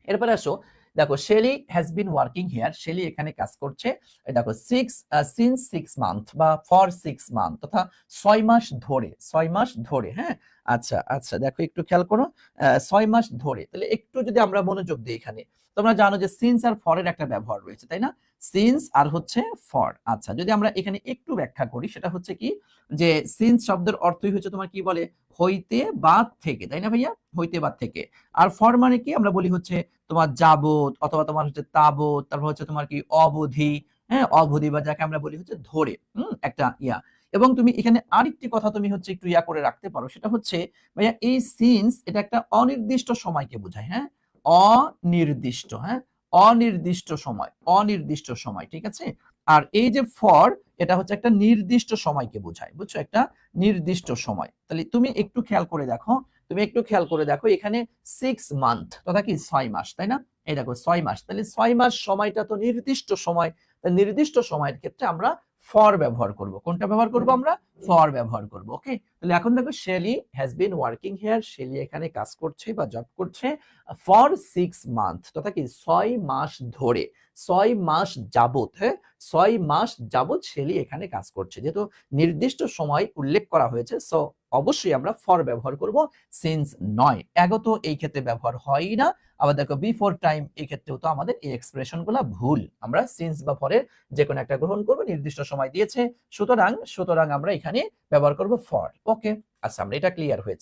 এরপরে আসো, দেখো Shelly has been working here, Shelly এখানে কাজ করছে। দেখো সিন্স 6 মান্থ বা ফর 6 মান্থ তথা 6 মাস ধরে, 6 মাস ধরে। হ্যাঁ, আচ্ছা আচ্ছা, দেখো একটু খেয়াল করো, 6 মাস ধরে। তাহলে একটু যদি আমরা মনোযোগ দিই এখানে, তোমরা জানো যে সিন্স আর ফরের একটা ব্যবহার রয়েছে, তাই না? সিন্স আর হচ্ছে ফর। আচ্ছা, যদি আমরা এখানে একটু ব্যাখ্যা করি, সেটা হচ্ছে কি, যে সিন্স শব্দের অর্থই হচ্ছে তোমার কি বলে, হইতে বা থেকে, তাই না ভাইয়া? হইতে বা থেকে। আর ফর মানে কি আমরা বলি হচ্ছে তোমার যাবত, অথবা তোমার হচ্ছে তাবত, তারপর হচ্ছে তোমার কি অবধি। হ্যাঁ, অবধি, বা যাকে আমরা বলি হচ্ছে ধরে, একটা ইয়া। এবং তুমি এখানে আরেকটি কথা তুমি হচ্ছে একটু ইয়া করে রাখতে পারো, সেটা হচ্ছে ভাইয়া এই সিন্স এটা একটা অনির্দিষ্ট সময়কে বোঝায়। হ্যাঁ, অনির্দিষ্ট। হ্যাঁ, অনির্দিষ্ট সময়, অনির্দিষ্ট সময়, ঠিক আছে। আর এই যে ফর, এটা হচ্ছে একটা নির্দিষ্ট সময়কে বোঝায়, বুঝছো, একটা নির্দিষ্ট সময়। তাহলে তুমি একটু খেয়াল করে দেখো, তুমি একটু খেয়াল করে দেখো এখানে 6 মান্থ তথা কি 6 মাস, তাই না? এই দেখো 6 মাস, তাহলে 6 মাস সময়টা তো নির্দিষ্ট সময়। নির্দিষ্ট সময়ের ক্ষেত্রে আমরা ফর ব্যবহার করব। কোনটা ব্যবহার করব? আমরা ফর ব্যবহার করব। ওকে, তাহলে এখন দেখো Shelly has been working here, Shelly এখানে কাজ করছে বা জব করছে ফর 6 মান্থ তথা কি 6 মাস ধরে, 6 মাস যাবত। হ্যাঁ, 6 মাস যাবত শেলি এখানে কাজ করছে। যেহেতু নির্দিষ্ট সময় উল্লেখ করা হয়েছে, সো অবশ্যই আমরা ফর ব্যবহার করব, সিন্স নয়। এগো তো এই ক্ষেত্রে ব্যবহার হয়ই না। আবার দেখো বিফোর টাইম, এই ক্ষেত্রেও তো আমাদের এই এক্সপ্রেশন গুলা ভুল। আমরা সিন্স বা ফরের যে কোনো একটা গ্রহণ করব, নির্দিষ্ট সময় দিয়েছে, সুতরাং আমরা এখানে ব্যবহার করব ফর। ওকে, আচ্ছা, আমরা এটা ক্লিয়ার হয়েছে।